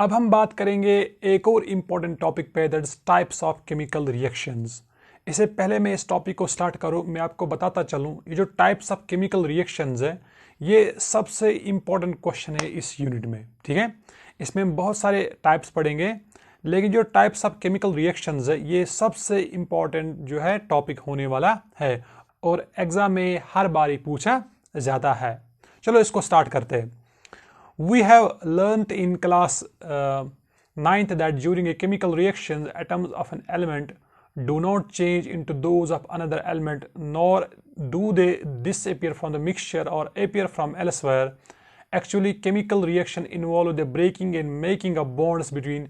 अब हम बात करेंगे एक और इम्पॉर्टेंट टॉपिक पे, that's types of chemical reactions. इससे पहले मैं इस टॉपिक को स्टार्ट करूं, मैं आपको बताता चलूं ये जो टाइप्स ऑफ केमिकल रिएक्शंस है ये सबसे इम्पॉर्टेंट क्वेश्चन है इस यूनिट में। ठीक है, इसमें हम बहुत सारे टाइप्स पढ़ेंगे, लेकिन जो टाइप्स ऑफ केमिकल रिएक्शंस है ये सबसे इम्पॉर्टेंट जो है टॉपिक होने वाला है और एग्जाम में हर बार ही पूछा जाता है। चलो इसको स्टार्ट करते हैं। We have learnt in class 9th that during a chemical reaction, atoms of an element do not change into those of another element, nor do they disappear from the mixture or appear from elsewhere. Actually, chemical reaction involve the breaking and making of bonds between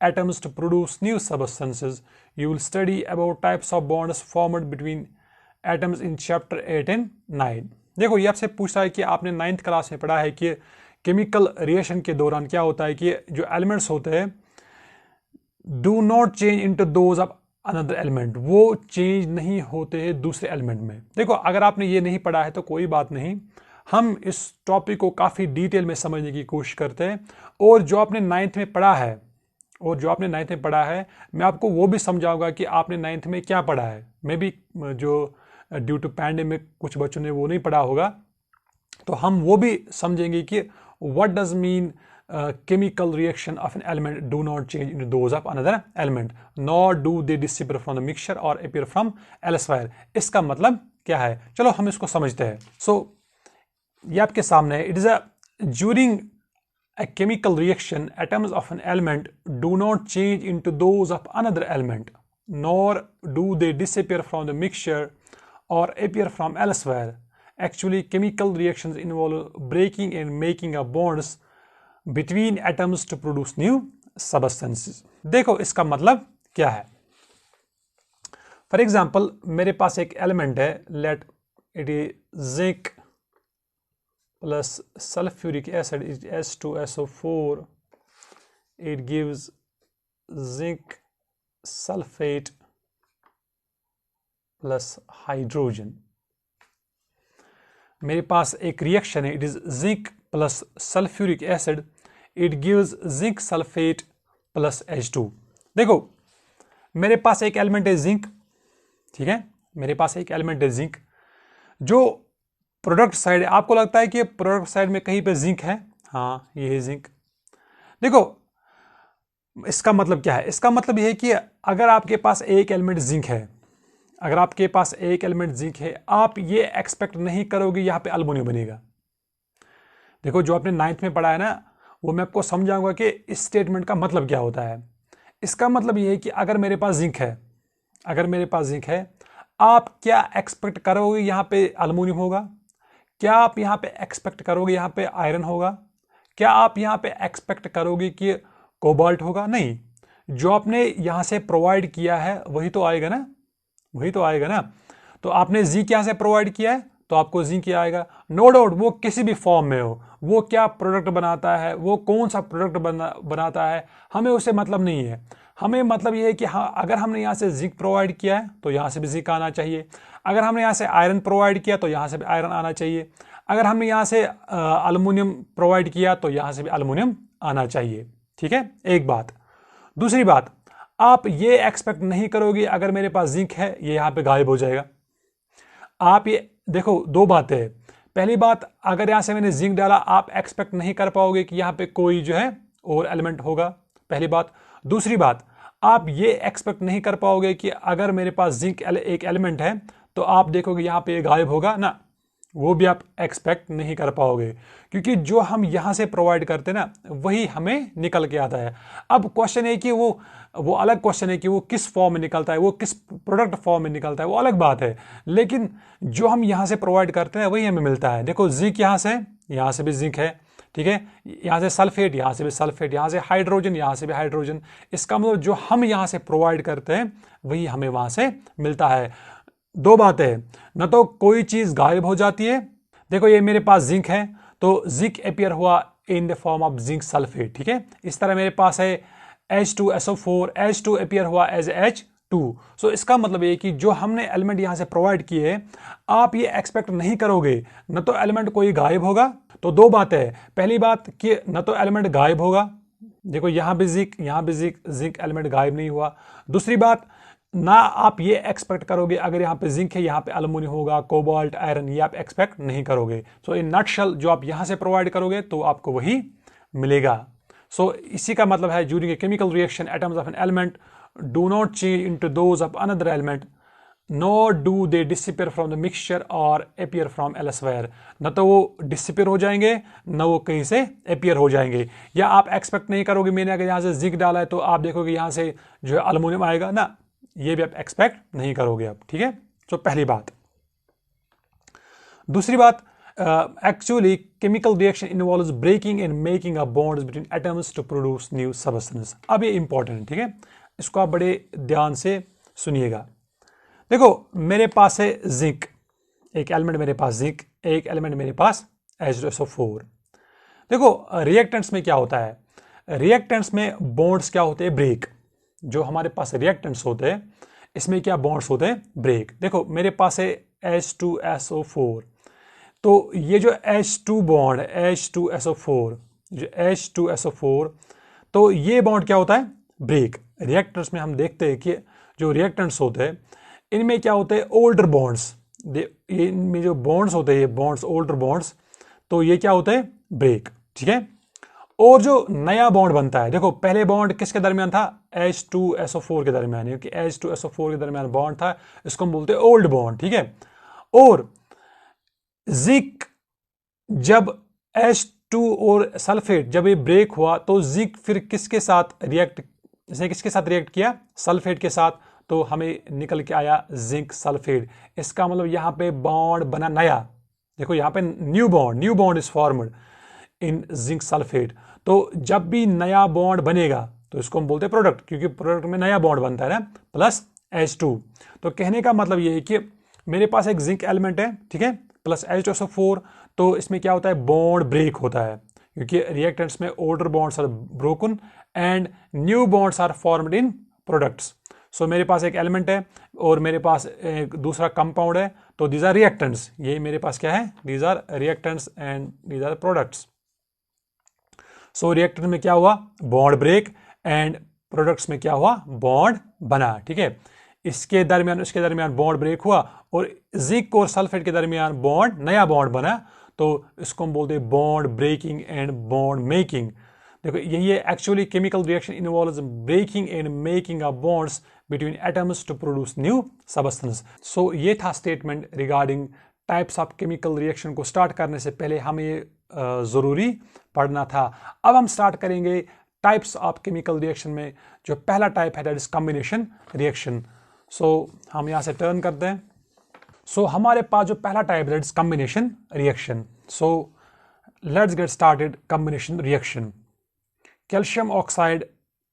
atoms to produce new substances. You will study about types of bonds formed between atoms in chapter 8 and 9. देखो ये आपसे पूछ रहा है कि आपने 9th class में पढ़ा है कि केमिकल रिएक्शन के दौरान क्या होता है कि जो एलिमेंट्स होते हैं do not change into those of another element, वो चेंज नहीं होते हैं दूसरे एलिमेंट में। देखो अगर आपने ये नहीं पढ़ा है तो कोई बात नहीं, हम इस टॉपिक को काफ़ी डिटेल में समझने की कोशिश करते हैं और जो आपने 9th में पढ़ा है मैं आपको वो भी समझाऊंगा कि आपने 9th में क्या पढ़ा है। मे बी जो ड्यू टू पैंडेमिक कुछ बच्चों ने वो नहीं पढ़ा होगा, तो हम वो भी समझेंगे कि what does mean chemical reaction of an element do not change into those of another element, nor do they disappear from the mixture or appear from elsewhere। इसका मतलब क्या है, चलो हम इसको समझते हैं। ये आपके सामने है। It is a during a chemical reaction atoms of an element do not change into those of another element, nor do they disappear from the mixture or appear from elsewhere। Actually, chemical reactions involve breaking and making of bonds between atoms to produce new substances। देखो इसका मतलब क्या है। For example मेरे पास एक element है, let it is zinc plus sulphuric acid is H2SO4, it gives zinc sulphate plus hydrogen. मेरे पास एक रिएक्शन है, it is zinc plus sulphuric acid, it gives zinc sulphate plus H2। देखो मेरे पास एक एलिमेंट है जिंक, ठीक है, मेरे पास एक एलिमेंट है जिंक। जो प्रोडक्ट साइड है, आपको लगता है कि प्रोडक्ट साइड में कहीं पे जिंक है, हाँ ये है जिंक। देखो इसका मतलब क्या है, इसका मतलब यह है कि अगर आपके पास एक एलिमेंट जिंक है, अगर आपके पास एक एलिमेंट जिंक है, आप ये एक्सपेक्ट नहीं करोगे यहां पे अल्युमिनियम बनेगा। देखो जो आपने 9th में पढ़ा है ना, वो मैं आपको समझाऊंगा कि इस स्टेटमेंट का मतलब क्या होता है। इसका मतलब ये है कि अगर मेरे पास जिंक है, आप क्या एक्सपेक्ट करोगे यहां पे अल्युमिनियम होगा? क्या आप यहां पे एक्सपेक्ट करोगे यहां पे आयरन होगा? क्या आप यहां पे एक्सपेक्ट करोगे कि कोबाल्ट होगा? नहीं, जो आपने यहां से प्रोवाइड किया है वही तो आएगा ना, तो आपने जिंक यहां से प्रोवाइड किया है तो आपको जिंक ही आएगा। नो डाउट वो किसी भी फॉर्म में हो, वो क्या प्रोडक्ट बनाता है, वो कौन सा प्रोडक्ट बनाता है, हमें उससे मतलब नहीं है। हमें मतलब ये है कि हाँ, अगर हमने यहाँ से जिंक प्रोवाइड किया है तो यहाँ से भी जिंक आना चाहिए, अगर हमने यहाँ से आयरन प्रोवाइड किया तो यहाँ से भी आयरन आना चाहिए, अगर हमने यहाँ से अल्युमिनियम प्रोवाइड किया तो यहाँ से भी अल्युमिनियम आना चाहिए। ठीक है, एक बात। दूसरी बात, आप ये एक्सपेक्ट नहीं करोगे अगर मेरे पास जिंक है ये यहाँ पे गायब हो जाएगा। आप ये देखो, दो बातें हैं। पहली बात, अगर यहाँ से मैंने जिंक डाला, आप एक्सपेक्ट नहीं कर पाओगे कि यहाँ पे कोई जो है और एलिमेंट होगा, पहली बात। दूसरी बात, आप ये एक्सपेक्ट नहीं कर पाओगे कि अगर मेरे पास जिंक एक एलिमेंट है तो आप देखोगे यहाँ पे गायब होगा ना, वो भी आप एक्सपेक्ट नहीं कर पाओगे, क्योंकि जो हम यहाँ से प्रोवाइड करते हैं ना वही हमें निकल के आता है। अब क्वेश्चन है कि वो अलग क्वेश्चन है कि वो किस फॉर्म में निकलता है, वो किस प्रोडक्ट फॉर्म में निकलता है, वो अलग बात है, लेकिन जो हम यहाँ से प्रोवाइड करते हैं वही हमें मिलता है। देखो जिंक यहाँ से भी जिंक है, ठीक है, यहाँ से सल्फेट, यहाँ से भी सल्फेट, यहाँ से हाइड्रोजन, यहाँ से भी हाइड्रोजन। इसका मतलब जो हम यहाँ से प्रोवाइड करते हैं वही हमें वहाँ से मिलता है। दो बातें, न तो कोई चीज गायब हो जाती है। देखो ये मेरे पास जिंक है तो जिंक अपीयर हुआ इन the form of zinc sulphate, ठीक है। इस तरह मेरे पास है H2SO4, H2 अपीयर हुआ एज H2। सो इसका मतलब ये कि जो हमने एलिमेंट यहां से प्रोवाइड किए, आप ये एक्सपेक्ट नहीं करोगे न तो एलिमेंट कोई गायब होगा। तो दो बातें हैं, पहली बात कि न तो एलिमेंट गायब होगा, देखो यहाँ भी जिंक, यहाँ भी जिंक, जिंक एलिमेंट गायब नहीं हुआ। दूसरी बात, ना आप ये एक्सपेक्ट करोगे अगर यहाँ पे जिंक है यहाँ पे एल्युमिनियम होगा, कोबाल्ट, आयरन, ये आप एक्सपेक्ट नहीं करोगे। सो इन नटशेल जो आप यहाँ से प्रोवाइड करोगे तो आपको वही मिलेगा। सो इसी का मतलब है during a chemical reaction atoms of an element do not change into those of another element, nor do they disappear from the mixture or appear from elsewhere. न तो वो डिसिपियर हो जाएंगे, न वो कहीं से अपीयर हो जाएंगे। या आप एक्सपेक्ट नहीं करोगे मैंने अगर यहाँ से जिंक डाला है तो आप देखोगे यहाँ से जो है एल्युमिनियम आएगा ना, ये भी आप एक्सपेक्ट नहीं करोगे आप, ठीक है। तो पहली बात। दूसरी बात, actually chemical reaction involves breaking and making a bonds between atoms to produce new substance. अब ये इंपॉर्टेंट है, ठीक है, इसको आप बड़े ध्यान से सुनिएगा। देखो मेरे पास है जिंक, एक एलिमेंट मेरे पास जिंक, एक एलिमेंट मेरे पास H2SO4। देखो रिएक्टेंट्स में क्या होता है, रिएक्टेंट्स में बॉन्ड्स क्या होते हैं, ब्रेक। जो हमारे पास रिएक्टेंट्स होते हैं इसमें क्या बॉन्ड्स होते हैं, ब्रेक। देखो मेरे पास है H2SO4, तो ये जो H2 बॉन्ड है H2SO4, जो H2SO4, तो ये बॉन्ड क्या होता है, ब्रेक। रिएक्टेंट्स में हम देखते हैं कि जो रिएक्टेंट्स होते हैं इनमें क्या होते हैं, ओल्डर बॉन्ड्स। इनमें जो बॉन्ड्स होते हैं, ये बॉन्ड्स ओल्डर बॉन्ड्स, तो ये क्या होते हैं, ब्रेक, ठीक है। और जो नया बॉन्ड बनता है, देखो पहले बॉन्ड किसके दरमियान था, H2SO4 के दरमियान, यानी कि H2SO4 के दरमियान बॉन्ड था, इसको हम बोलते हैं ओल्ड बॉन्ड, ठीक है। और जिंक जब H2 और सल्फेट जब ये ब्रेक हुआ तो जिंक फिर किसके साथ रिएक्ट, इसने किसके साथ रिएक्ट किया, सल्फेट के साथ, तो हमें निकल के आया जिंक सल्फेट। इसका मतलब यहाँ पे बॉन्ड बना नया, देखो यहाँ पे new bond is formed in zinc sulphate. तो जब भी नया बॉन्ड बनेगा तो इसको हम बोलते हैं प्रोडक्ट, क्योंकि प्रोडक्ट में नया बॉन्ड बनता है ना, प्लस H2। तो कहने का मतलब ये है कि मेरे पास एक जिंक एलिमेंट है, ठीक है, प्लस H2SO4, तो इसमें क्या होता है, बॉन्ड ब्रेक होता है, क्योंकि रिएक्टेंट्स में older bonds are broken and new bonds are formed in products. So मेरे पास एक एलिमेंट है और मेरे पास एक दूसरा कंपाउंड है, तो दीज आर रिएक्टेंट्स, ये मेरे पास क्या है, these are reactants and these are products. So reactant में क्या हुआ, बॉन्ड ब्रेक, एंड प्रोडक्ट्स में क्या हुआ, बॉन्ड बना, ठीक है। इसके दरमियान उसके दरमियान बॉन्ड ब्रेक हुआ और जिंक और सल्फेट के दरमियान बॉन्ड, नया बॉन्ड बना, तो इसको हम बोलते हैं bond breaking and bond making. देखो यही है, actually chemical reaction involves breaking and making a bonds between atoms to produce new substance. So ये था statement regarding types of chemical reaction को स्टार्ट करने से पहले हमें ज़रूरी पढ़ना था। अब हम स्टार्ट करेंगे टाइप्स ऑफ केमिकल रिएक्शन में। जो पहला टाइप है that is combination reaction. So हम यहाँ से टर्न करते हैं। सो हमारे पास जो पहला टाइप है that is combination reaction. So let's get started. Combination reaction, calcium oxide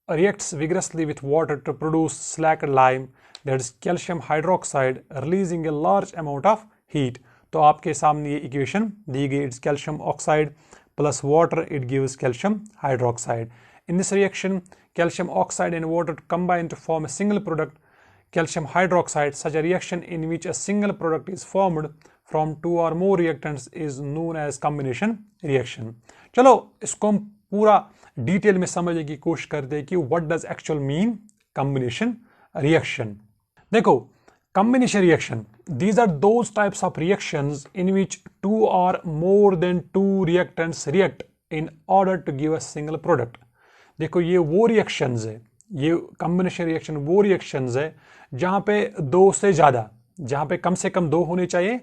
reacts vigorously with water to produce slacked lime, that is calcium hydroxide, releasing a large amount of heat। तो आपके सामने ये equation दी गई, it's calcium oxide plus water, it gives calcium hydroxide. In this reaction calcium oxide and water combine to form a single product, calcium hydroxide। Such a reaction in which a single product is formed from two or more reactants is known as combination reaction। चलो इसको हम पूरा detail में समझने की कोशिश करते हैं कि what does actual mean combination reaction. देखो combination reaction, these are those types of reactions in which two or more than two reactants react in order to give a single product। देखो ये वो रिएक्शंस है, ये combination reaction वो reactions है जहां पे दो से ज्यादा, जहां पे कम से कम दो होने चाहिए,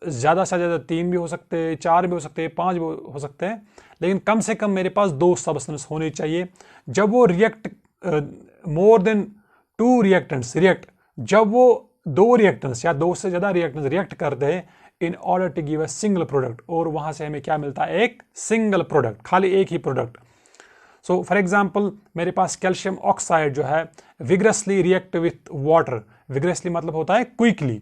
ज्यादा से ज्यादा तीन भी हो सकते हैं, चार भी हो सकते हैं, पांच भी हो सकते हैं, लेकिन कम से कम मेरे पास दो सब्सटेंस होने चाहिए। जब वो react more than to reactants react, जब वो दो रिएक्टेंट्स या दो से ज्यादा रिएक्टेंट्स रिएक्ट करते हैं in order to give a single product, और वहां से हमें क्या मिलता है, एक सिंगल प्रोडक्ट, खाली एक ही प्रोडक्ट। सो फॉर एग्जाम्पल मेरे पास कैल्शियम ऑक्साइड जो है vigorously react with water, vigorously मतलब होता है quickly,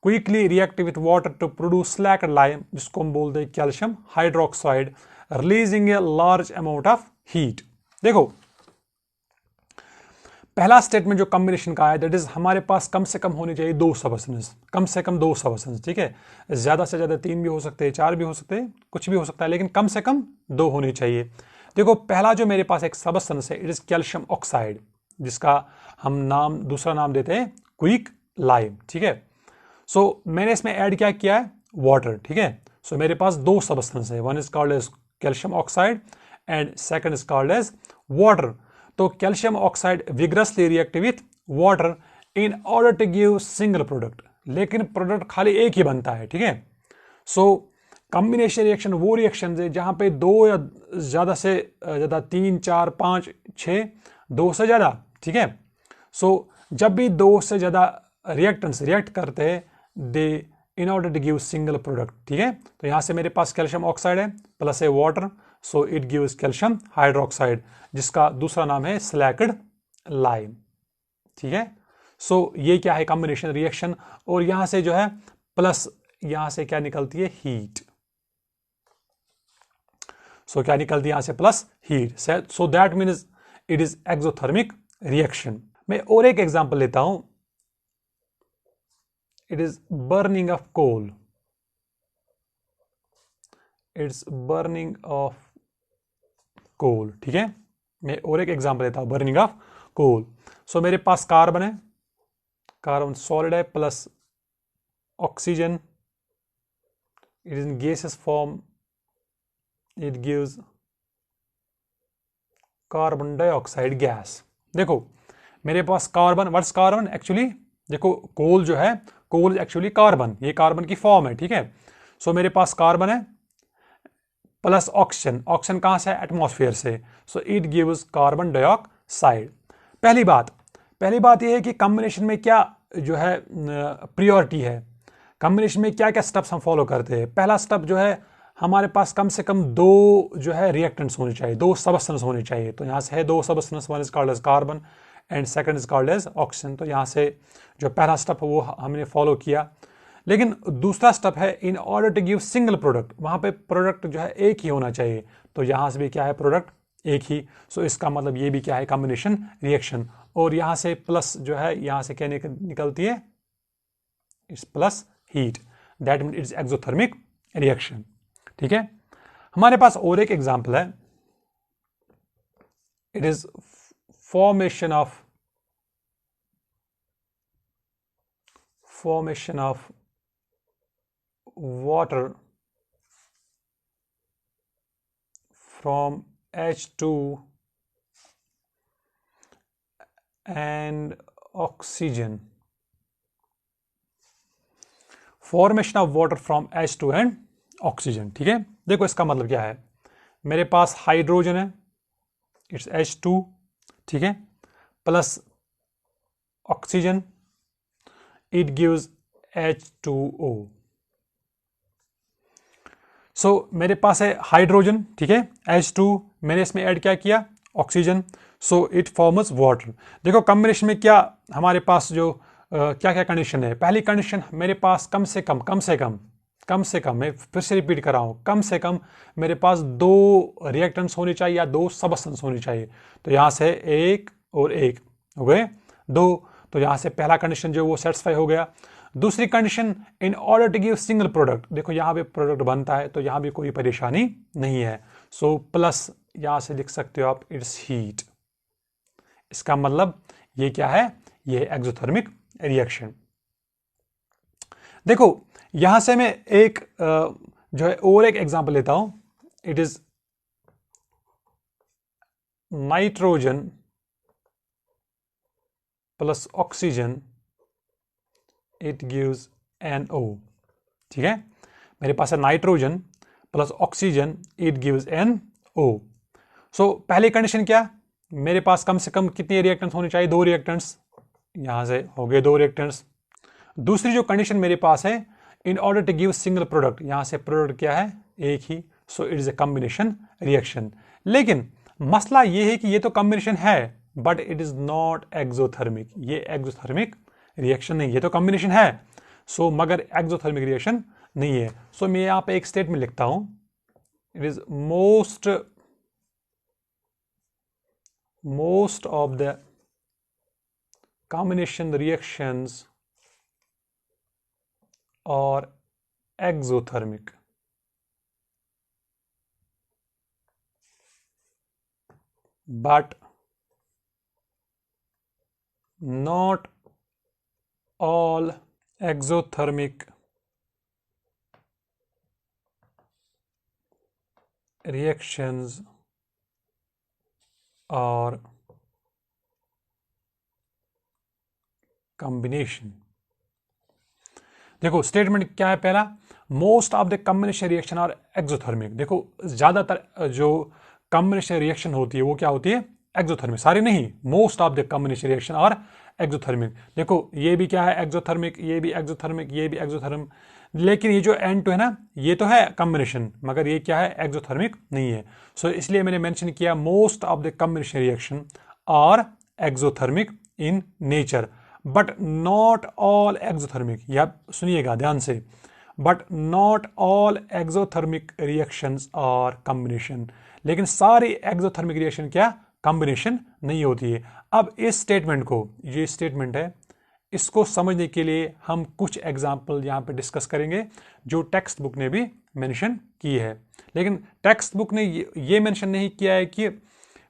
quickly react with water to produce slaked lime, जिसको हम बोलते हैं calcium hydroxide, releasing a large amount of heat. देखो पहला स्टेटमेंट जो कॉम्बिनेशन का है दैट इज हमारे पास कम से कम होने चाहिए दो सब्सटेंस, कम से कम दो सब्सटेंस, ठीक है। ज्यादा से ज्यादा तीन भी हो सकते हैं, चार भी हो सकते हैं, कुछ भी हो सकता है, लेकिन कम से कम दो होने चाहिए। देखो पहला जो मेरे पास एक सबस्टेंस है इट इज कैल्शियम ऑक्साइड, जिसका हम दूसरा नाम देते हैं क्विक लाइम, ठीक है। सो मैंने इसमें ऐड क्या किया है, वाटर, ठीक है। सो मेरे पास दो सबस्टेंस है, one is called as calcium oxide and second is called as water. तो calcium oxide vigorously react with water in order to give single product, लेकिन प्रोडक्ट खाली एक ही बनता है, ठीक है। सो कॉम्बिनेशन रिएक्शन वो रिएक्शन है जहां पे दो या ज्यादा से ज्यादा, 3 4 5 6, दो से ज्यादा, ठीक है। सो जब भी दो से ज्यादा रिएक्टेंट्स रिएक्ट करते हैं they in order to give single product, ठीक है। तो यहां से मेरे पास कैल्शियम ऑक्साइड है प्लस है water, so it gives calcium hydroxide, जिसका दूसरा नाम है स्लैक्ड लाइम, ठीक है। सो ये क्या है, कॉम्बिनेशन रिएक्शन। और यहां से जो है प्लस यहां से क्या निकलती है, हीट। सो क्या निकलती है यहां से, plus heat. So that means it is exothermic reaction. मैं और एक एग्जांपल लेता हूं, it is burning of coal, it's burning of coal, ठीक है। मैं और एक एग्जांपल लेता हूं, बर्निंग ऑफ कोल। सो मेरे पास कार्बन है, कार्बन सॉलिड है, plus oxygen, it is in gases form, it gives carbon dioxide gas. देखो मेरे पास कार्बन, व्हाट्स कार्बन एक्चुअली, देखो कोल जो है, कोल एक्चुअली कार्बन, ये कार्बन की फॉर्म है, ठीक है। सो मेरे पास कार्बन है प्लस ऑक्सीजन, ऑक्सीजन कहां से, एटमॉस्फेयर से, so it gives carbon dioxide. पहली बात यह है कि कॉम्बिनेशन में क्या जो है प्रियोरिटी है, कॉम्बिनेशन में क्या क्या स्टेप्स हम फॉलो करते हैं। पहला स्टेप जो है, हमारे पास कम से कम दो जो है रिएक्टेंट्स होने चाहिए, दो सबस्टेंस होने चाहिए। तो यहां से है दो substance, one is called as carbon and second is called as oxygen. तो यहां से जो पहला स्टेप है वो हमने फॉलो किया। लेकिन दूसरा स्टेप है, in order to give single product, वहां पे प्रोडक्ट जो है एक ही होना चाहिए। तो यहां से भी क्या है, प्रोडक्ट एक ही। सो इसका मतलब ये भी क्या है, कॉम्बिनेशन रिएक्शन। और यहां से प्लस जो है, यहां से क्या निकलती है, it's plus heat, that mean it's exothermic reaction, ठीक है। हमारे पास और एक एग्जांपल है, it is formation of water from H2 and oxygen, formation of water from H2 and oxygen, ठीक है। देखो इसका मतलब क्या है, मेरे पास हाइड्रोजन है, इट्स H2, ठीक है, plus oxygen, it gives H2O। सो मेरे पास है हाइड्रोजन, ठीक है, H2, मैंने इसमें ऐड क्या किया, oxygen, so it forms water. देखो कॉम्बिनेशन में क्या हमारे पास जो क्या क्या कंडीशन है। पहली कंडीशन मेरे पास कम से कम, मैं फिर से रिपीट कर रहा हूं, कम से कम मेरे पास दो रिएक्टेंट्स होने चाहिए या दो सबस्टेंस होने चाहिए। तो यहां से एक और एक हो गए दो, तो यहां से पहला कंडीशन जो वो सेटिस्फाई हो गया। दूसरी condition, in order to give single product, देखो यहां पे प्रोडक्ट बनता है तो यहां भी कोई परेशानी नहीं है। सो प्लस यहां से लिख सकते हो आप, इट्स हीट। इसका मतलब ये क्या है, ये एक्सोथर्मिक रिएक्शन। देखो यहां से मैं एक जो है और एक एग्जांपल लेता हूं, it is nitrogen plus oxygen, it gives NO, ठीक है। मेरे पास है nitrogen plus oxygen, it gives NO। सो पहली कंडीशन क्या, मेरे पास कम से कम कितने रिएक्टेंट्स होने चाहिए, दो रिएक्टेंट्स, यहां से हो गए दो रिएक्टेंट्स। दूसरी जो कंडीशन मेरे पास है, in order to give single product, यहां से प्रोडक्ट क्या है, एक ही, so it is a combination reaction. लेकिन मसला ये है कि ये तो कॉम्बिनेशन है but it is not exothermic, ये एक्सोथर्मिक रिएक्शन नहीं, ये तो कॉम्बिनेशन है सो मगर एक्सोथर्मिक रिएक्शन नहीं है। सो मैं यहां पे एक स्टेटमेंट लिखता हूं, it is most of the combination reactions are exothermic, but not all exothermic reactions are combination। देखो स्टेटमेंट क्या है पहला, most of the combination reaction are exothermic. देखो ज्यादातर जो कॉम्बिनेशन रिएक्शन होती है वो क्या होती है, एक्सोथर्मिक। सारी नहीं, most of the combination reaction are exothermic. देखो ये भी क्या है, एक्सोथर्मिक, ये भी एक्सोथर्मिक, ये भी एक्सोथर्मिक, लेकिन ये जो N2 है ना, ये तो है कॉम्बिनेशन, मगर ये क्या है, एक्सोथर्मिक नहीं है। सो इसलिए मैंने मेंशन किया most of the combination reaction are exothermic in nature, but not all exothermic. या सुनिएगा ध्यान से, but not all exothermic reactions are combination. लेकिन सारी एक्सोथर्मिक रिएक्शन क्या, कॉम्बिनेशन नहीं होती है। अब इस स्टेटमेंट को, ये स्टेटमेंट है, इसको समझने के लिए हम कुछ एग्जाम्पल यहाँ पे डिस्कस करेंगे जो टेक्स्ट बुक ने भी मेंशन की है। लेकिन टेक्स्ट बुक ने ये मेंशन नहीं किया है कि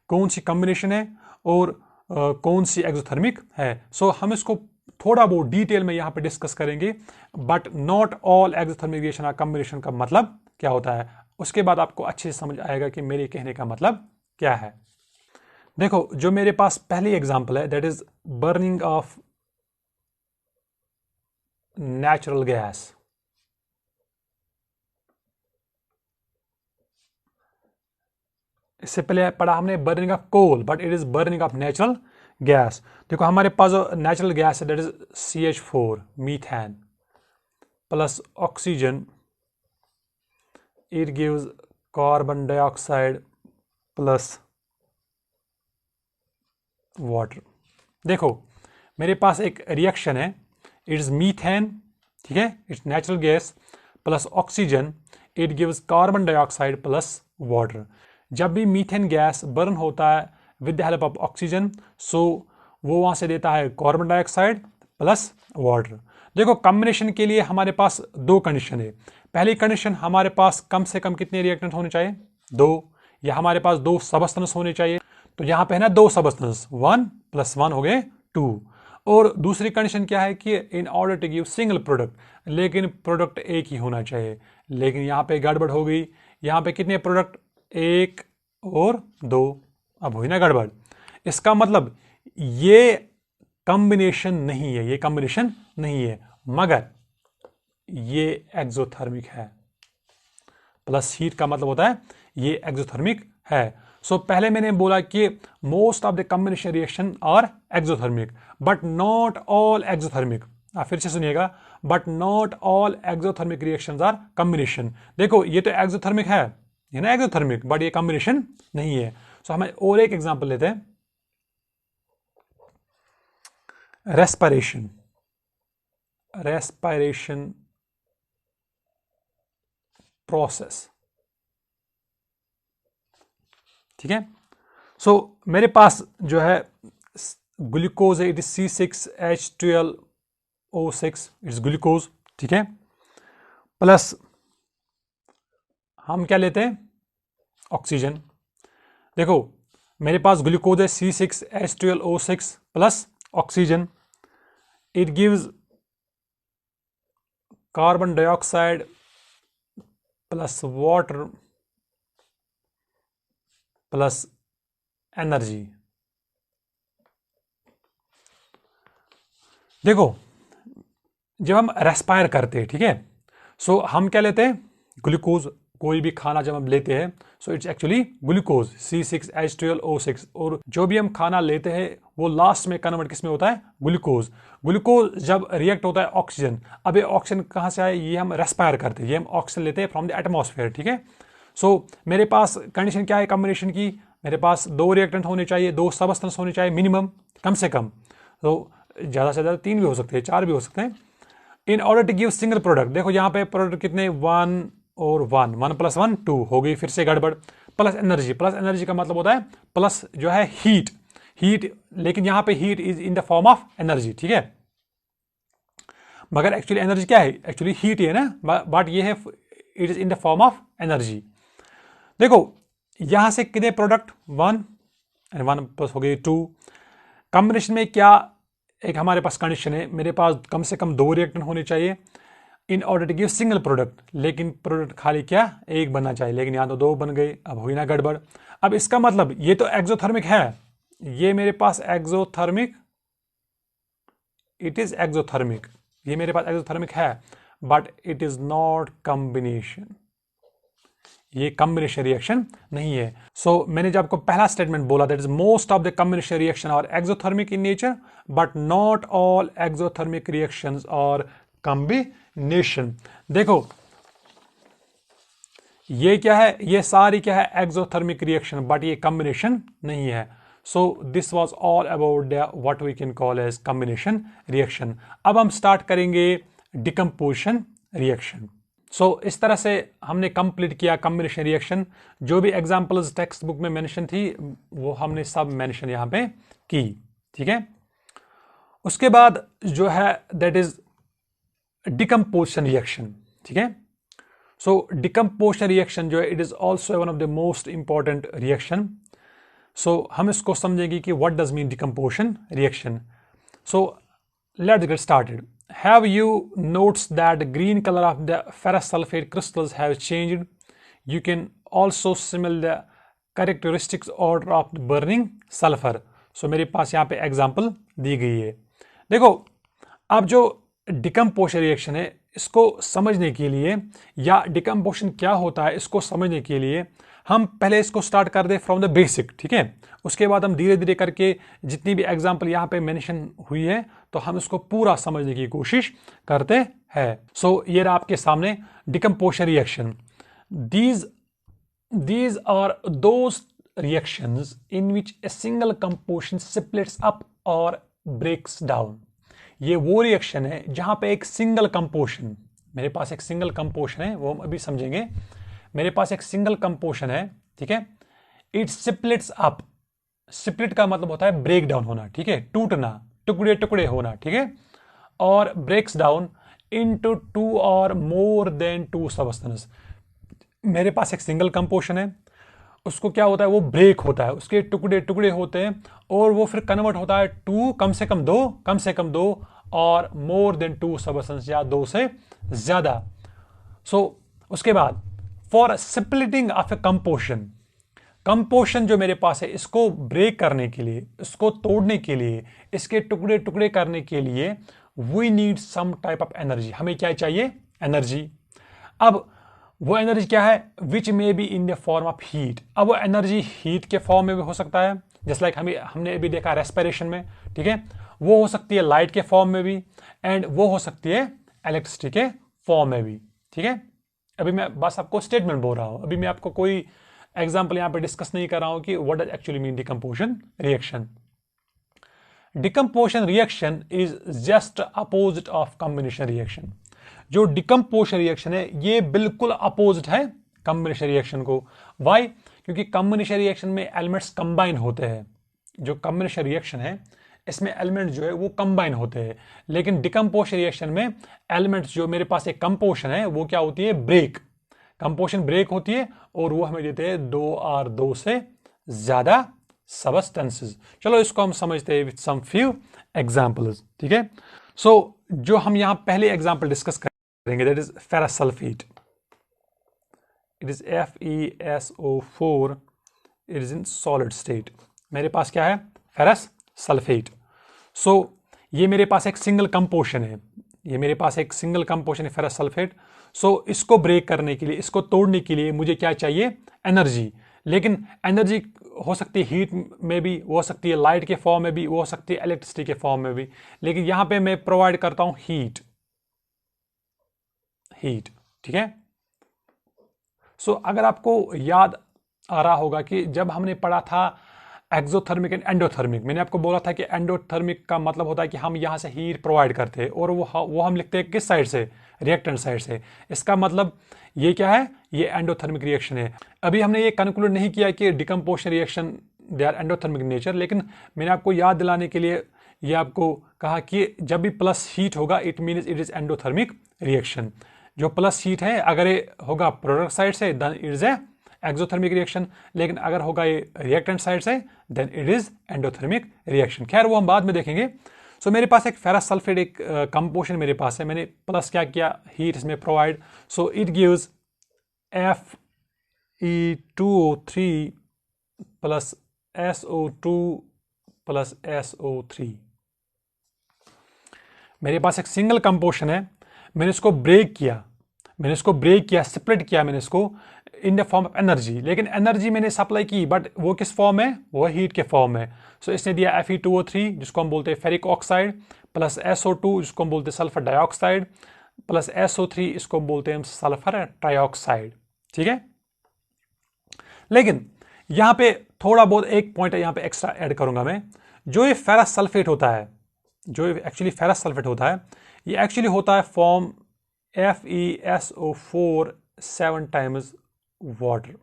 कौन सी कॉम्बिनेशन है और कौन सी एक्सोथर्मिक है। सो हम इसको थोड़ा बहुत डिटेल में यहाँ पे डिस्कस करेंगे। But not all exothermic reaction are combination का मतलब क्या होता है, उसके बाद आपको अच्छे से समझ आएगा कि मेरे कहने का मतलब क्या है। देखो जो मेरे पास पहली एग्जाम्पल है, that is burning of natural gas. इससे पहले पढ़ा हमने burning of coal, but it is burning of natural gas. देखो हमारे पास जो नेचुरल गैस है that is CH4 methane plus oxygen, it gives carbon dioxide plus water. देखो मेरे पास एक रिएक्शन है, इट इज मीथेन, ठीक है, it's natural gas plus oxygen, it gives carbon dioxide plus water. जब भी मीथेन गैस बर्न होता है with the help of oxygen, so वो वहां से देता है कार्बन डाइऑक्साइड प्लस वाटर। देखो कॉम्बिनेशन के लिए हमारे पास दो कंडीशन है। पहली कंडीशन, हमारे पास कम से कम कितने रिएक्टेंट होने चाहिए, दो, या हमारे पास दो सबस्टेंस होने चाहिए। तो यहां पे है ना दो सबस्टेंस, 1 + 1 हो गए 2। और दूसरी कंडीशन क्या है कि in order to give single product, लेकिन प्रोडक्ट एक ही होना चाहिए। लेकिन यहाँ पे गड़बड़ हो गई, यहाँ पे कितने प्रोडक्ट, 1 और 2। अब हुई ना गड़बड़। इसका मतलब ये कॉम्बिनेशन नहीं है, ये कॉम्बिनेशन नहीं है, मगर ये एक्सोथर्मिक है। प्लस हीट का मतलब होता है ये एक्सोथर्मिक है। सो पहले मैंने बोला कि most of the combination reaction are exothermic but not all exothermic. फिर से सुनिएगा, but not all exothermic reactions are combination. देखो ये तो एक्सोथर्मिक है, ये ना एक्सोथर्मिक, बट ये कॉम्बिनेशन नहीं है। सो हमें और एक एग्जांपल लेते हैं, रेस्पिरेशन। रेस्पिरेशन प्रोसेस, ठीक है। सो मेरे पास जो है ग्लूकोज है, it is C6H12O6, it's glucose, ठीक है। प्लस हम क्या लेते हैं, ऑक्सीजन। देखो मेरे पास ग्लूकोज है C6H12O6 plus oxygen, it gives carbon dioxide plus water plus energy. देखो जब हम रेस्पायर करते हैं, ठीक है, सो हम क्या लेते हैं, ग्लूकोज। कोई भी खाना जब हम लेते हैं, so it's actually glucose C6H12O6। और जो भी हम खाना लेते हैं वो लास्ट में कन्वर्ट किस में होता है, ग्लूकोज। ग्लूकोज जब रिएक्ट होता है ऑक्सीजन, अब ये ऑक्सीजन कहाँ से आए, ये हम रेस्पायर करते हैं, ये हम ऑक्सीजन लेते हैं फ्रॉम द एटमॉस्फेयर, ठीक है। सो मेरे पास कंडीशन क्या है कॉम्बिनेशन की, मेरे पास दो रिएक्टेंट होने चाहिए, दो सबस्टेंस होने चाहिए मिनिमम, कम से कम। तो ज़्यादा से ज़्यादा 3 भी हो सकते हैं, 4 भी हो सकते हैं। In order to give single product, देखो यहाँ पे प्रोडक्ट कितने, 1 और 1, 1 + 1 2 हो गई, फिर से गड़बड़। प्लस एनर्जी, प्लस एनर्जी का मतलब होता है प्लस जो है हीट, हीट, लेकिन यहाँ पे heat is in the form of energy, ठीक है। मगर एक्चुअली एनर्जी क्या है, एक्चुअली हीट ही है ना, बट ये है it is in the form of energy. देखो यहां से कितने प्रोडक्ट, 1, एंड 1 प्लस हो गई 2। कॉम्बिनेशन में क्या एक हमारे पास कंडीशन है, मेरे पास कम से कम 2 रिएक्टेंट होने चाहिए in order to give single product, लेकिन प्रोडक्ट खाली क्या एक बनना चाहिए, लेकिन यहाँ तो 2 बन गए। अब हुई ना गड़बड़। अब इसका मतलब ये तो एक्सोथर्मिक है, ये मेरे पास एक्सोथर्मिक, इट इज एक्सोथर्मिक, ये मेरे पास एक्सोथर्मिक है, but it is not combination, ये कॉम्बिनेशन रिएक्शन नहीं है। सो मैंने जब आपको पहला स्टेटमेंट बोला that is most of the combination reaction are exothermic in nature but not all exothermic reactions are combination. देखो ये क्या है, ये सारी क्या है एक्सोथर्मिक रिएक्शन, बट ये कॉम्बिनेशन नहीं है। So this was all about the what we can call as combination reaction. अब हम स्टार्ट करेंगे डिकम्पोजिशन रिएक्शन। सो इस तरह से हमने कंप्लीट किया कॉम्बिनेशन रिएक्शन। जो भी एग्जांपल्स टेक्स्ट बुक में मेंशन थी वो हमने सब मेंशन यहां पे की, ठीक है। उसके बाद जो है दैट इज डिकम्पोजिशन रिएक्शन, ठीक है। सो डिकम्पोजिशन रिएक्शन जो है it is also one of the most important reaction. So हम इसको समझेंगे कि what does mean decomposition reaction. So let's get started. Have you noticed that the green color of the ferrous sulfate crystals have changed? You can also smell the characteristics order of the burning sulfur. So मेरे पास यहाँ पे example दी गई है। देखो अब जो decomposition reaction है इसको समझने के लिए या डिकम्पोजिशन क्या होता है इसको समझने के लिए हम पहले इसको स्टार्ट कर दे फ्रॉम द बेसिक, ठीक है। उसके बाद हम धीरे धीरे करके जितनी भी एग्जाम्पल यहाँ पे मेंशन हुई है तो हम इसको पूरा समझने की कोशिश करते हैं। सो ये रहा आपके सामने decomposition reaction. These are those reactions in which a single composition splits up और ब्रेक्स डाउन। ये वो रिएक्शन है जहां पे एक सिंगल कंपोजिशन, मेरे पास एक सिंगल कंपोजिशन है, वो हम अभी समझेंगे। मेरे पास एक सिंगल कंपोजिशन है, ठीक है। इट स्प्लिट्स अप, स्प्लिट का मतलब होता है ब्रेक डाउन होना, ठीक है, टूटना, टुकड़े टुकड़े होना, ठीक है। और ब्रेक्स डाउन इनटू 2 और मोर देन 2 सब्सटेंस। मेरे पास एक सिंगल कंपोजिशन है, उसको क्या होता है वो ब्रेक होता है, उसके टुकड़े टुकड़े होते हैं और वो फिर कन्वर्ट होता है 2 कम से कम 2 और मोर देन 2 सब्सटेंस या 2 से ज्यादा। सो उसके बाद for splitting of A composition जो मेरे पास है इसको ब्रेक करने के लिए, इसको तोड़ने के लिए, इसके टुकड़े टुकड़े करने के लिए we need some type of energy. हमें क्या चाहिए? एनर्जी। अब वो एनर्जी क्या है? Which may be in the form of heat. अब वो एनर्जी हीट के फॉर्म में भी हो सकता है, जैसे लाइक हमने अभी देखा रेस्पिरेशन में, ठीक है। वो हो सकती है लाइट के फॉर्म में भी एंड वो हो सकती है इलेक्ट्रिसिटी के फॉर्म में भी, ठीक है। अभी मैं बस आपको स्टेटमेंट बोल रहा हूं, अभी मैं आपको कोई एग्जाम्पल यहां पे डिस्कस नहीं कर रहा हूं कि what does actually mean decomposition reaction. Decomposition reaction is just opposite of combination reaction. जो डिकम्पोजिशन रिएक्शन है ये बिल्कुल अपोजिट है कॉम्बिनेशन रिएक्शन को। वाई? क्योंकि कॉम्बिनेशन रिएक्शन में एलिमेंट्स कंबाइन होते हैं। जो कॉम्बिनेशन रिएक्शन है इसमें एलिमेंट जो है वो कंबाइन होते हैं, लेकिन डिकम्पोजिशन रिएक्शन में एलिमेंट्स जो मेरे पास एक कंपोजिशन है वो क्या होती है? ब्रेक। कंपोजिशन ब्रेक होती है और वो हमें देते हैं 2 और 2 से ज्यादा सबस्टेंसेस। चलो इसको हम समझते हैं विद सम फ्यू एग्जांपल्स, ठीक है। सो जो हम यहां पहले एग्जांपल डिस्कस करेंगे that is ferrous sulphate. It is FeSO4, it is in solid state. मेरे पास क्या है? Ferrous sulphate. सो ये मेरे पास एक सिंगल कंपोजिशन है, ये मेरे पास एक सिंगल कंपोजिशन है फेरस सल्फेट। सो इसको ब्रेक करने के लिए, इसको तोड़ने के लिए मुझे क्या चाहिए? एनर्जी। लेकिन एनर्जी हो सकती है हीट में भी, वो हो सकती है लाइट के फॉर्म में भी, वो हो सकती है इलेक्ट्रिसिटी के फॉर्म में भी, लेकिन यहां पे मैं प्रोवाइड करता हूं हीट, ठीक है। सो अगर आपको याद आ रहा होगा कि जब हमने पढ़ा था एक्सोथर्मिक एंड एंडोथर्मिक, मैंने आपको बोला था कि एंडोथर्मिक का मतलब होता है कि हम यहां से हीट प्रोवाइड करते हैं और वो हम लिखते हैं किस साइड से? रिएक्टेंट साइड से। इसका मतलब ये क्या है? ये एंडोथर्मिक रिएक्शन है। अभी हमने ये कंक्लूड नहीं किया कि decomposition reaction they are endothermic nature, लेकिन मैंने आपको याद दिलाने के लिए ये आपको कहा कि जब भी प्लस हीट होगा it means it is endothermic reaction. जो प्लस हीट है अगर ये होगा प्रोडक्ट साइड से then it is a exothermic reaction, लेकिन अगर होगा ये रिएक्टेंट साइड से then it is endothermic reaction. खैर वो हम बाद में देखेंगे। सो मेरे पास एक फेरस सल्फेट एक कंपोजिशन मेरे पास है, मैंने प्लस क्या किया, हीट इसमें provide, so it gives Fe2O3 plus SO2 plus SO3। मेरे पास एक सिंगल कंपोजिशन है, मैंने इसको ब्रेक किया, स्प्लिट किया मैंने इसको इन द फॉर्म ऑफ एनर्जी, लेकिन एनर्जी मैंने सप्लाई की बट वो किस फॉर्म है, वो हीट के फॉर्म में। सो इसने दिया Fe2O3 जिसको हम बोलते हैं फेरिक ऑक्साइड, प्लस SO2 जिसको हम बोलते हैं सल्फर डाइऑक्साइड, प्लस SO3 इसको बोलते हैं हम सल्फर ट्राइऑक्साइड। ठीक है, लेकिन यहां पे थोड़ा बहुत एक पॉइंट यहां पे एक्स्ट्रा ऐड करूंगा मैं। जो ये फेरस सल्फेट होता है, जो एक्चुअली फेरस सल्फेट होता है, ये एक्चुअली होता है फॉर्म FeSO4 7 टाइम्स वाटर।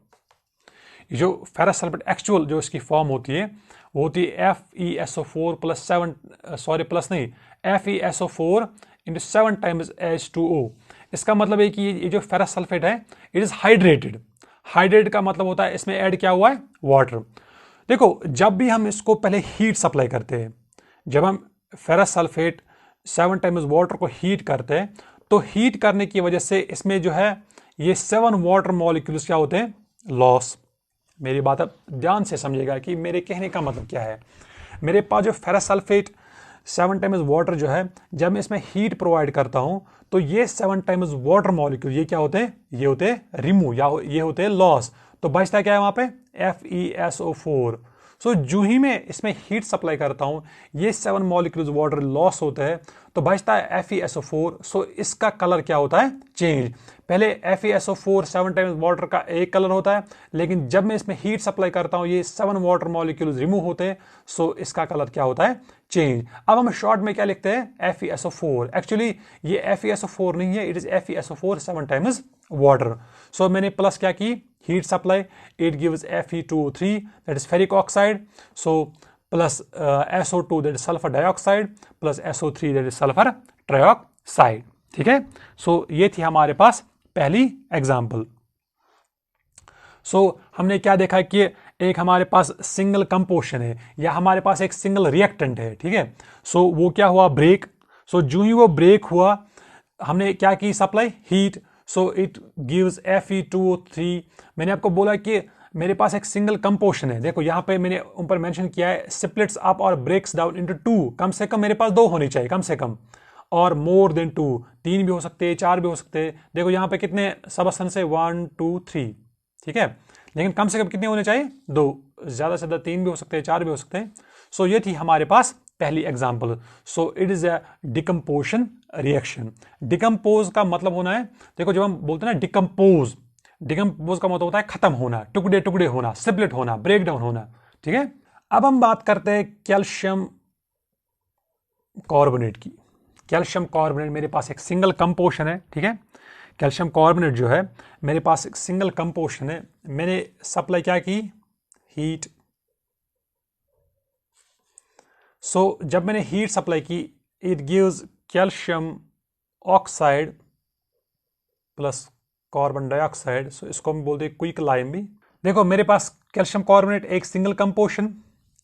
जो फेरस सल्फेट एक्चुअल जो इसकी फॉर्म होती है वो होती है FeSO4 प्लस 7, सॉरी प्लस नहीं, FeSO4 इंटू 7 टाइम्स H2O। इसका मतलब है कि ये जो फेरस सल्फेट है इट इज हाइड्रेटेड। हाइड्रेट का मतलब होता है इसमें ऐड क्या हुआ है, वाटर। देखो जब भी हम इसको पहले हीट सप्लाई करते हैं, जब हम फेरस सल्फेट 7 टाइम्स वाटर को हीट करते हैं, तो हीट करने की वजह से इसमें जो है ये 7 वाटर मॉलिक्यूल्स क्या होते हैं, लॉस। मेरी बात अब ध्यान से समझिएगा कि मेरे कहने का मतलब क्या है। मेरे पास जो फेरस सल्फेट 7 टाइम्स वाटर जो है, जब मैं इसमें हीट प्रोवाइड करता हूं तो ये 7 टाइम्स वाटर मॉलिक्यूल ये क्या होते हैं, ये होते हैं रिमूव या ये होते हैं लॉस। तो बचता क्या है वहां पे, FeSO4। सो जो ही मैं इसमें हीट सप्लाई करता हूं ये 7 मॉलिक्यूल्स वाटर लॉस होते हैं, तो बचता है FeSO4। सो इसका कलर क्या होता है, चेंज। पहले FeSO4 7 टाइम्स वाटर का एक कलर होता है, लेकिन जब मैं इसमें हीट सप्लाई करता हूं ये 7 वाटर मॉलिक्यूल्स रिमूव होते हैं, सो इसका कलर क्या होता है, चेंज। अब हम शॉर्ट में क्या लिखते हैं, FeSO4। एक्चुअली ये FeSO4 नहीं है, it is FeSO4 7 times water. So मैंने प्लस क्या की, heat supply, it gives Fe2O3 that is ferric oxide, so plus SO2 that is sulphur dioxide, plus SO3 that is sulphur trioxide. ठीक है, सो ये थी हमारे पास पहली एग्जांपल। सो हमने क्या देखा कि एक हमारे पास सिंगल कंपोजिशन है या हमारे पास एक सिंगल रिएक्टेंट है। ठीक है, सो वो क्या हुआ, ब्रेक। सो जो ही वो ब्रेक हुआ हमने क्या की, supply heat, so it gives Fe2O3। मैंने आपको बोला कि मेरे पास एक सिंगल कंपोजिशन है, देखो यहाँ पे मैंने ऊपर मेंशन किया है, स्प्लिट्स अप और ब्रेक्स डाउन इनटू 2। कम से कम मेरे पास 2 होनी चाहिए, कम से कम, और मोर देन 2, 3 भी हो सकते हैं, 4 भी हो सकते हैं। देखो यहाँ पे कितने सबस्टेंस है, 1 2 3। ठीक है, लेकिन कम से कम कितने होने चाहिए, 2, ज्यादा से ज्यादा 3 भी हो सकते हैं, 4 भी हो सकते हैं। सो ये थी हमारे पास पहली example. So it is a decomposition reaction. Decompose का मतलब होना है, देखो जब हम बोलते हैं ना डिकम्पोज का मतलब होता है खत्म होना, टुकड़े टुकड़े होना, स्प्लिट होना, ब्रेक डाउन होना। ठीक है, अब हम बात करते हैं कैल्शियम कार्बोनेट की। कैल्शियम कार्बोनेट मेरे पास एक सिंगल कंपोजिशन है। ठीक है, कैल्शियम कार्बोनेट जो है मेरे पास एक सिंगल कंपोजिशन है, मैंने सप्लाई क्या की, हीट। सो जब मैंने हीट सप्लाई की it gives calcium oxide plus carbon dioxide. So इसको हम बोलते हैं क्विक लाइम भी। देखो मेरे पास कैल्शियम कार्बोनेट एक सिंगल कंपोजिशन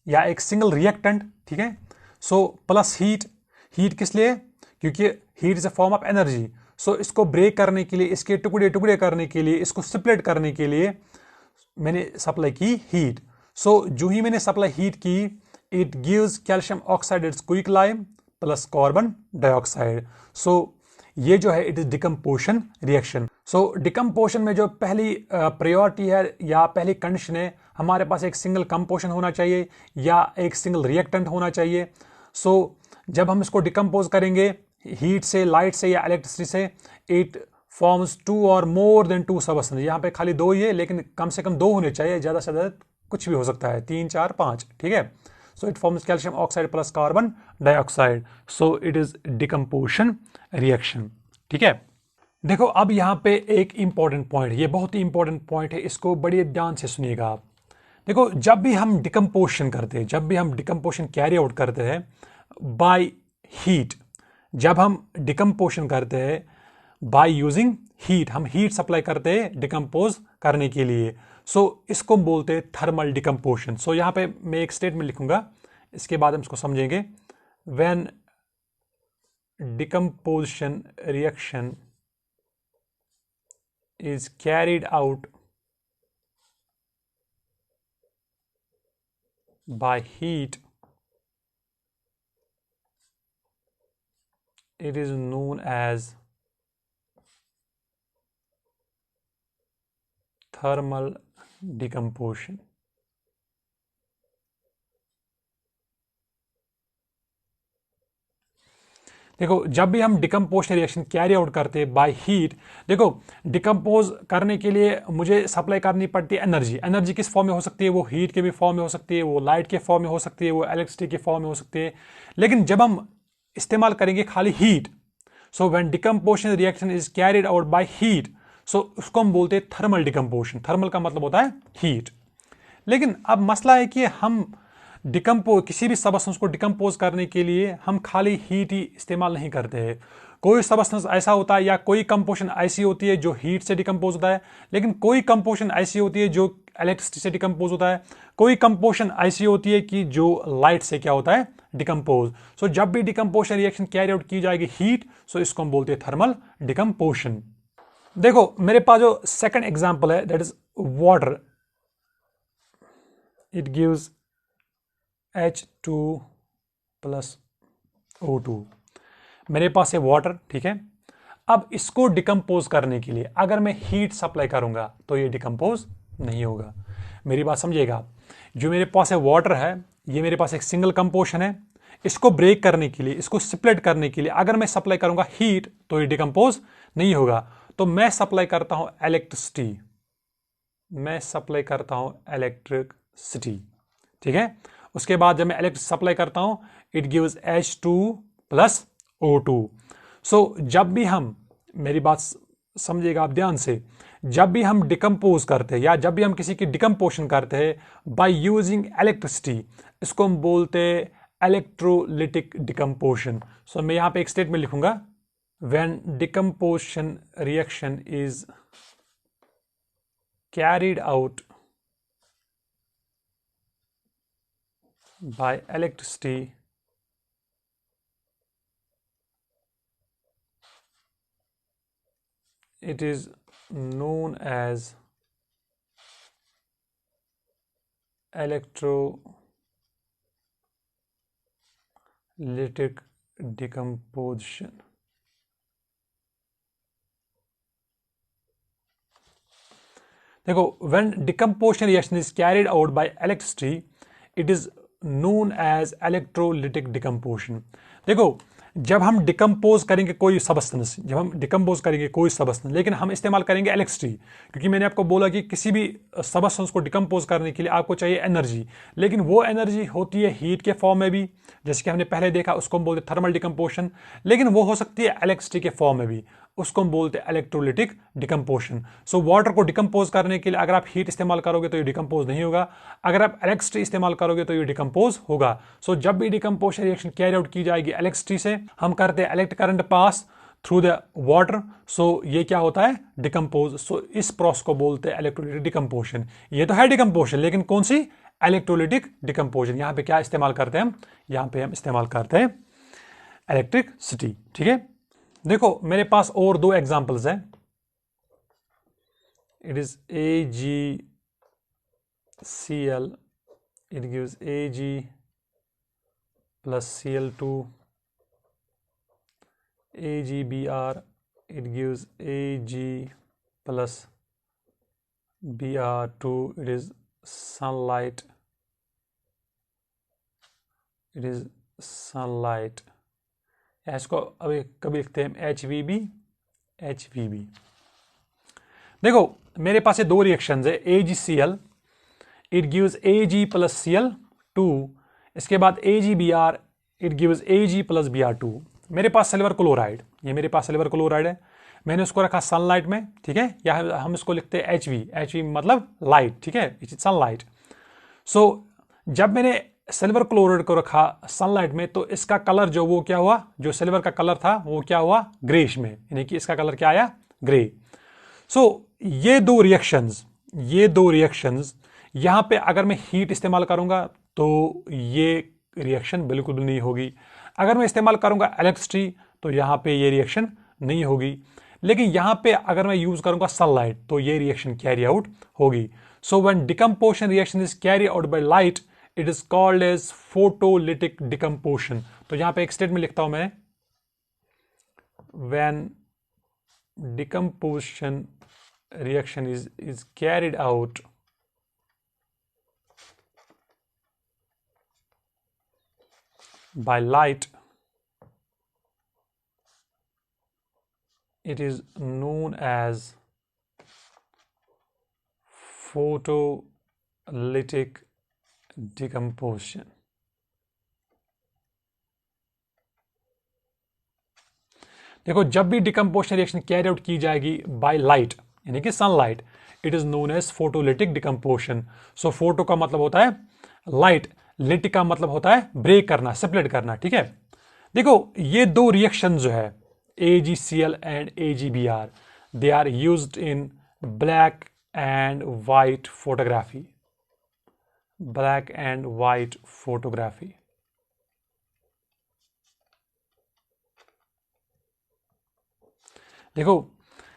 या एक सिंगल रिएक्टेंट। ठीक है, सो प्लस हीट। हीट किस लिए, क्योंकि heat is a form of energy. So इसको ब्रेक करने के लिए, इसके टुकड़े टुकड़े करने के लिए, इसको स्प्लिट करने के लिए मैंने सप्लाई की हीट। सो जो ही मैंने सप्लाई हीट की it gives calcium oxide it's quick lime plus carbon dioxide. So ये जो है it is decomposition reaction. So decomposition में जो पहली प्रायोरिटी है या पहली कंडीशन है, हमारे पास एक सिंगल कंपोजिशन होना चाहिए या एक सिंगल रिएक्टेंट होना चाहिए। सो जब हम इसको डिकम्पोज करेंगे हीट से, लाइट से या इलेक्ट्रिसिटी से, इट फॉर्म्स 2 और मोर देन 2 सबस्टेंस। यहाँ पे खाली 2 ही है, लेकिन कम से कम 2 होने चाहिए, ज्यादा से ज्यादा कुछ भी हो सकता है, 3 4 5। ठीक है, so it forms calcium oxide plus carbon dioxide. So it is decomposition reaction. ठीक है, देखो अब यहाँ पे एक इंपॉर्टेंट पॉइंट, ये बहुत ही इंपॉर्टेंट पॉइंट है, इसको बड़े ध्यान से सुनिएगा आप। देखो जब भी हम डिकम्पोजिशन करते हैं, जब भी हम डिकम्पोजिशन कैरी आउट करते हैं बाय हीट, जब हम डिकम्पोजिशन करते हैं बाय यूजिंग हीट, हम हीट सप्लाई करते हैं डिकम्पोज करने के लिए, इसको हम बोलते हैं थर्मल डिकम्पोजिशन। यहाँ पे मैं एक स्टेटमेंट लिखूंगा, इसके बाद हम इसको समझेंगे। When decomposition reaction is carried out by heat, it is known as thermal decomposition। देखो, जब भी हम डिकम्पोजिशन रिएक्शन कैरी आउट करते हैं बाय हीट, देखो डिकम्पोज करने के लिए मुझे सप्लाई करनी पड़ती है एनर्जी। एनर्जी किस फॉर्म में हो सकती है? वो हीट के भी फॉर्म में हो सकती है, वो लाइट के फॉर्म में हो सकती है, वो इलेक्ट्रिसिटी के फॉर्म में हो सकती है। लेकिन जब हम इस्तेमाल करेंगे खाली heat, so when decomposition reaction is carried out by heat, so उसको हम बोलते हैं थर्मल डिकम्पोजिशन। थर्मल का मतलब होता है हीट। लेकिन अब मसला है कि हम किसी भी सबस्टेंस को डिकम्पोज करने के लिए हम खाली हीट ही इस्तेमाल नहीं करते हैं। कोई सबस्टेंस ऐसा होता है या कोई कंपोजिशन ऐसी होती है जो हीट से डिकम्पोज होता है, लेकिन कोई कंपोजिशन ऐसी होती है जो इलेक्ट्रिसिटी से डिकम्पोज होता है, कोई कंपोजिशन ऐसी होती है कि जो लाइट से क्या होता है, डिकम्पोज। जब भी डिकम्पोजिशन रिएक्शन कैरी आउट की जाएगी हीट, इसको हम बोलते हैं थर्मल डिकम्पोजिशन। देखो मेरे पास जो सेकंड एग्जांपल है that is water. It gives H2 plus O2। मेरे पास है वाटर, ठीक है। अब इसको डिकम्पोज करने के लिए अगर मैं हीट सप्लाई करूंगा तो ये डिकम्पोज नहीं होगा। मेरी बात समझिएगा, जो मेरे पास है वाटर है, ये मेरे पास एक सिंगल कंपोजिशन है। इसको ब्रेक करने के लिए, इसको स्प्लिट करने के लिए अगर मैं सप्लाई करूंगा हीट तो ये डिकम्पोज नहीं होगा। तो मैं सप्लाई करता हूं इलेक्ट्रिसिटी, मैं सप्लाई करता हूं इलेक्ट्रिसिटी, ठीक है। उसके बाद जब मैं इलेक्ट्रिक सप्लाई करता हूं, it gives H2 plus O2। जब भी हम, मेरी बात समझिएगा आप ध्यान से, जब भी हम डिकम्पोज करते हैं या जब भी हम किसी की डिकम्पोजिशन करते हैं बाय यूजिंग इलेक्ट्रिसिटी, इसको हम बोलते हैं इलेक्ट्रोलिटिक डिकम्पोजिशन। मैं यहां पे एक स्टेटमेंट लिखूंगा, when decomposition reaction is carried out by electricity, it is known as electrolytic decomposition। देखो, when decomposition reaction is carried out by electricity, it is known as electrolytic decomposition। देखो, जब हम decompose करेंगे कोई सबस्टेंस, जब हम decompose करेंगे कोई सबस्टेंस, लेकिन हम इस्तेमाल करेंगे इलेक्ट्रिसिटी, क्योंकि मैंने आपको बोला कि किसी भी सबस्टेंस को डिकम्पोज करने के लिए आपको चाहिए एनर्जी, लेकिन वो एनर्जी होती है हीट के फॉर्म में भी, जैसे कि हमने पहले देखा, उसको हम बोलते हैं थर्मल डिकम्पोजिशन। लेकिन वो हो सकती है इलेक्ट्रिसिटी के फॉर्म में भी, उसको हम बोलते हैं इलेक्ट्रोलिटिक डिकम्पोजिशन। वाटर को डिकम्पोज करने के लिए अगर आप हीट इस्तेमाल करोगे तो ये डिकम्पोज नहीं होगा, अगर आप इलेक्ट्रिसिटी इस्तेमाल करोगे तो ये डिकम्पोज होगा। जब भी डिकम्पोजिशन रिएक्शन कैरी आउट की जाएगी इलेक्ट्रिसिटी से, हम करते हैं electric current pass through the water, ये क्या होता है, डिकम्पोज। इस प्रोसेस को बोलते हैं इलेक्ट्रोलिटिक डिकम्पोजिशन। ये तो है डिकम्पोजिशन, लेकिन कौन सी, इलेक्ट्रोलिटिक डिकम्पोजिशन। यहां पे क्या इस्तेमाल करते हैं हम, यहां पे हम इस्तेमाल करते हैं इलेक्ट्रिसिटी, ठीक है। देखो मेरे पास और दो एग्जांपल्स हैं। It is AgCl, it gives Ag plus Cl2, AgBr, it gives Ag plus Br2, it is sunlight, it is sunlight। इसको अभी कभी लिखते हैं HVB, HVB। देखो मेरे पास ये दो रिएक्शंस है, AgCl, it gives Ag plus Cl2, इसके बाद AgBr, it gives Ag plus Br2। मेरे पास सिल्वर क्लोराइड, ये मेरे पास सिल्वर क्लोराइड है, मैंने उसको रखा सनलाइट में, ठीक है, या हम इसको लिखते हैं HV, HV मतलब लाइट, ठीक है, इट इज सनलाइट। जब मैंने सिल्वर क्लोराइड को रखा सनलाइट में, तो इसका कलर जो वो क्या हुआ, जो सिल्वर का कलर था वो क्या हुआ, ग्रेश में, यानी कि इसका कलर क्या आया, ग्रे। ये दो रिएक्शंस, ये दो रिएक्शंस, यहां पे अगर मैं हीट इस्तेमाल करूंगा तो ये रिएक्शन बिल्कुल भी नहीं होगी। अगर मैं इस्तेमाल करूंगा इलेक्ट्रिसिटी तो यहां पे ये रिएक्शन नहीं होगी। लेकिन यहां पे अगर मैं यूज करूंगा सनलाइट तो ये रिएक्शन कैरी आउट होगी। So when decomposition reaction is carry out by light it is called as photolytic decomposition. तो यहां पे एक स्टेटमेंट लिखता हूं मैं, when decomposition reaction is carried out by light, it is known as photolytic decomposition। देखो, जब भी डिकम्पोजिशन रिएक्शन कैरी आउट की जाएगी बाय लाइट यानी कि sunlight, it is known as photolytic decomposition. So photo का मतलब होता है लाइट, लिटिक का मतलब होता है ब्रेक करना, सेपरेट करना, ठीक है। देखो, ये दो रिएक्शन जो है AgCl and AgBr, they are used in black and white photography, black and white photography. देखो,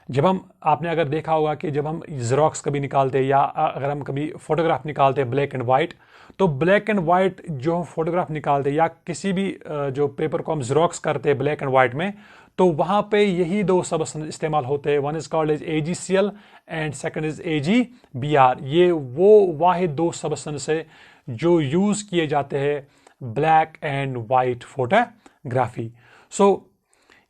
जब हम, आपने अगर देखा होगा कि जब हम ज़ेरॉक्स कभी निकालते हैं या अगर हम कभी फोटोग्राफ निकालते हैं ब्लैक एंड वाइट, तो ब्लैक एंड वाइट जो हम फोटोग्राफ निकालते हैं या किसी भी जो पेपर को हम ज़ेरॉक्स करते हैं ब्लैक एंड वाइट में, तो वहाँ पे यही दो सबस्टेंस इस्तेमाल होते हैं। One is called as AgCl and second is AgBr। ये वो वाहिद दो सबस्टेंस है जो यूज़ किए जाते हैं ब्लैक एंड वाइट फोटोग्राफी। सो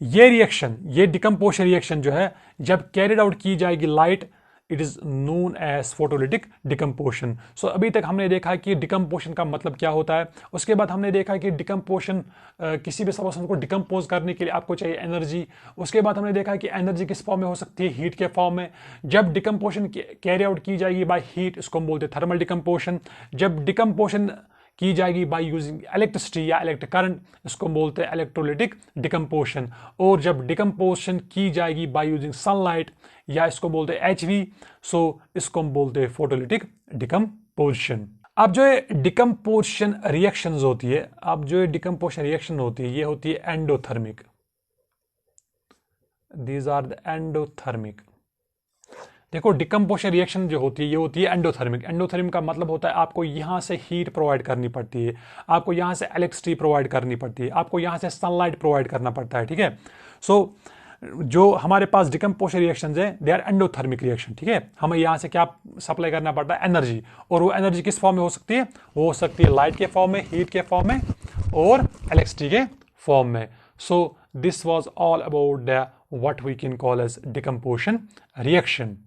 ये रिएक्शन, ये डिकम्पोजिशन रिएक्शन जो है जब कैरिड आउट की जाएगी light, it is known as photolytic decomposition. So अभी तक हमने देखा कि डिकम्पोजिशन का मतलब क्या होता है। उसके बाद हमने देखा कि डिकम्पोजिशन, किसी भी सबस्टेंस को डिकम्पोज करने के लिए आपको चाहिए एनर्जी। उसके बाद हमने देखा कि एनर्जी किस फॉर्म में हो सकती है, हीट के फॉर्म में। जब डिकम्पोजिशन कैरी आउट की जाएगी बाय हीट, इसको हम बोलते हैं थर्मल डिकम्पोजिशन। जब डिकम्पोजिशन की जाएगी बाय यूजिंग इलेक्ट्रिसिटी या इलेक्ट्रिक करंट, इसको बोलते हैं इलेक्ट्रोलिटिक डिकम्पोजिशन। और जब डिकम्पोजिशन की जाएगी बाय यूजिंग सनलाइट या इसको बोलते हैं HV, सो इसको हम बोलते हैं फोटोलिटिक डिकम्पोजिशन। अब जो ये डिकम्पोजिशन रिएक्शंस होती है, अब जो ये डिकम्पोजिशन रिएक्शन होती है, ये होती है endothermic. These are the endothermic. देखो, डिकम्पोजिशन रिएक्शन जो होती है ये होती है एंडोथर्मिक। एंडोथर्मिक का मतलब होता है आपको यहाँ से हीट प्रोवाइड करनी पड़ती है, आपको यहाँ से इलेक्ट्रिसिटी प्रोवाइड करनी पड़ती है, आपको यहाँ से सनलाइट प्रोवाइड करना पड़ता है, ठीक है। सो जो हमारे पास डिकम्पोजिशन रिएक्शंस है दे आर एंडोथर्मिक रिएक्शन, ठीक है। हमें यहाँ से क्या सप्लाई करना पड़ता है, एनर्जी। और वो एनर्जी किस फॉर्म में हो सकती है, वो हो सकती है लाइट के फॉर्म में, हीट के फॉर्म में और इलेक्ट्रिसिटी के फॉर्म में। So this was all about the what we can call as decomposition reaction।